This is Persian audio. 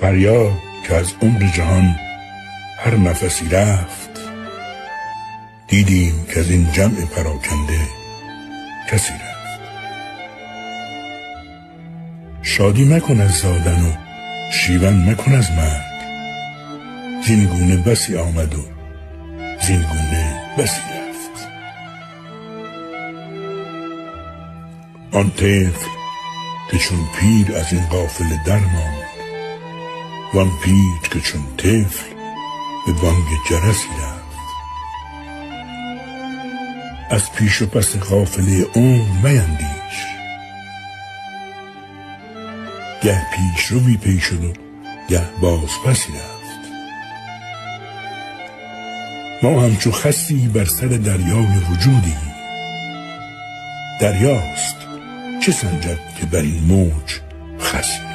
فریاد که از عمر جهان هر نفسی رفت، دیدیم که از این جمع پراکنده کسی رفت. شادی مکن از زادن و شیون مکن از مرگ، زین گونه بسی آمد و زین گونه بسی رفت. آن طفل که چون پیر از این قافله در ماند، وان پیر که چون طفل به بانگ جرسی رفت. از پیش و پس قافله عمر میندیش، گه پیش روی پی شد و گه باز پسی رفت. ما همچو خسی بر سر دریای وجودیم، دریاست چه سنجد که بر این موج خسی.